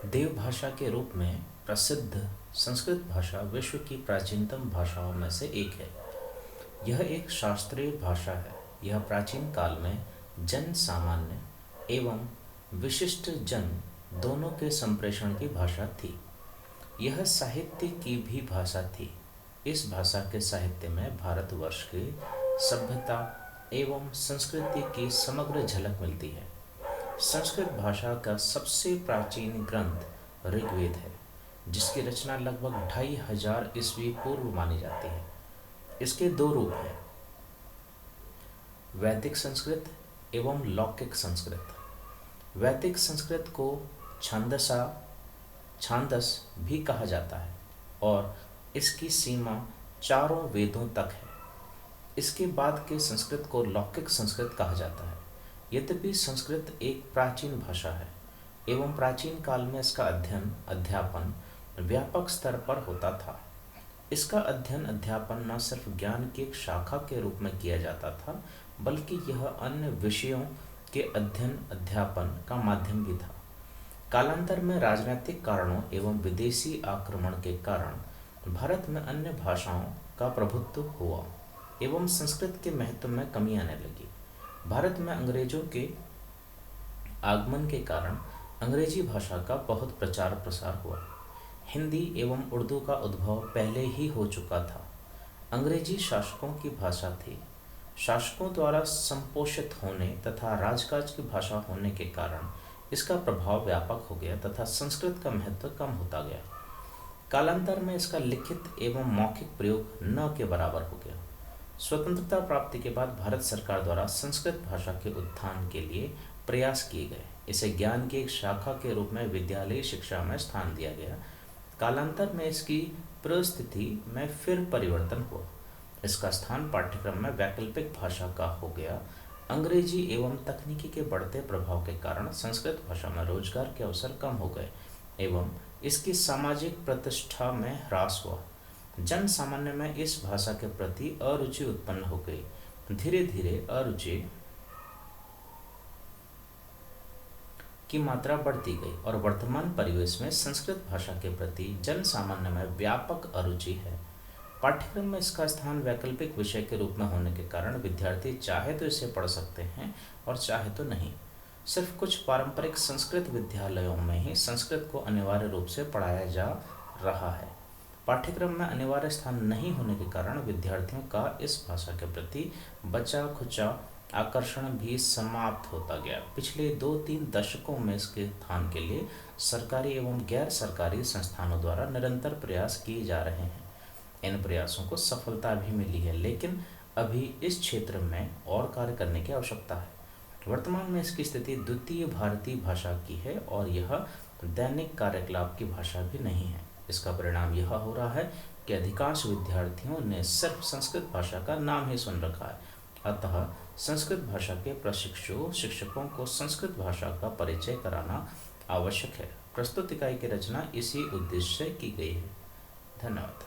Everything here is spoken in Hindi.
देवभाषा के रूप में प्रसिद्ध संस्कृत भाषा विश्व की प्राचीनतम भाषाओं में से एक है। यह एक शास्त्रीय भाषा है। यह प्राचीन काल में जन सामान्य एवं विशिष्ट जन दोनों के संप्रेषण की भाषा थी। यह साहित्य की भी भाषा थी। इस भाषा के साहित्य में भारतवर्ष की सभ्यता एवं संस्कृति की समग्र झलक मिलती है। संस्कृत भाषा का सबसे प्राचीन ग्रंथ ऋग्वेद है, जिसकी रचना लगभग 2500 ईस्वी पूर्व मानी जाती है। इसके दो रूप हैं, वैदिक संस्कृत एवं लौकिक संस्कृत। वैदिक संस्कृत को छांदस भी कहा जाता है और इसकी सीमा चारों वेदों तक है। इसके बाद के संस्कृत को लौकिक संस्कृत कहा जाता है। यद्यपि संस्कृत एक प्राचीन भाषा है एवं प्राचीन काल में इसका अध्ययन अध्यापन व्यापक स्तर पर होता था। इसका अध्ययन अध्यापन न सिर्फ ज्ञान की एक शाखा के रूप में किया जाता था, बल्कि यह अन्य विषयों के अध्ययन अध्यापन का माध्यम भी था। कालांतर में राजनीतिक कारणों एवं विदेशी आक्रमण के कारण भारत में अन्य भाषाओं का प्रभुत्व हुआ एवं संस्कृत के महत्व में कमी आने लगी। भारत में अंग्रेजों के आगमन के कारण अंग्रेजी भाषा का बहुत प्रचार प्रसार हुआ। हिंदी एवं उर्दू का उद्भव पहले ही हो चुका था। अंग्रेजी शासकों की भाषा थी। शासकों द्वारा संपोषित होने तथा राजकाज की भाषा होने के कारण इसका प्रभाव व्यापक हो गया तथा संस्कृत का महत्व कम होता गया। कालांतर में इसका लिखित एवं मौखिक प्रयोग न के बराबर हो गया। स्वतंत्रता प्राप्ति के बाद भारत सरकार द्वारा संस्कृत भाषा के उत्थान के लिए प्रयास किए गए। इसे ज्ञान की एक शाखा के रूप में विद्यालयी शिक्षा में स्थान दिया गया। कालांतर में इसकी परिस्थिति में फिर परिवर्तन हुआ। इसका स्थान पाठ्यक्रम में वैकल्पिक भाषा का हो गया। अंग्रेजी एवं तकनीकी के बढ़ते प्रभाव के कारण संस्कृत भाषा में रोजगार के अवसर कम हो गए एवं इसकी सामाजिक प्रतिष्ठा में ह्रास हुआ। जन सामान्य में इस भाषा के प्रति अरुचि उत्पन्न हो गई। धीरे धीरे अरुचि की मात्रा बढ़ती गई और वर्तमान परिवेश में संस्कृत भाषा के प्रति जन सामान्य में व्यापक अरुचि है। पाठ्यक्रम में इसका स्थान वैकल्पिक विषय के रूप में होने के कारण विद्यार्थी चाहे तो इसे पढ़ सकते हैं और चाहे तो नहीं। सिर्फ कुछ पारंपरिक संस्कृत विद्यालयों में ही संस्कृत को अनिवार्य रूप से पढ़ाया जा रहा है। पाठ्यक्रम में अनिवार्य स्थान नहीं होने के कारण विद्यार्थियों का इस भाषा के प्रति बचा खुचा आकर्षण भी समाप्त होता गया। पिछले 2-3 दशकों में इसके उत्थान के लिए सरकारी एवं गैर सरकारी संस्थानों द्वारा निरंतर प्रयास किए जा रहे हैं। इन प्रयासों को सफलता भी मिली है, लेकिन अभी इस क्षेत्र में और कार्य करने की आवश्यकता है। वर्तमान में इसकी स्थिति द्वितीय भारतीय भाषा की है और यह दैनिक कार्यकलाप की भाषा भी नहीं है। इसका परिणाम यह हो रहा है कि अधिकांश विद्यार्थियों ने सिर्फ संस्कृत भाषा का नाम ही सुन रखा है। अतः संस्कृत भाषा के प्रशिक्षु शिक्षकों को संस्कृत भाषा का परिचय कराना आवश्यक है। प्रस्तुत इकाई की रचना इसी उद्देश्य से की गई है। धन्यवाद।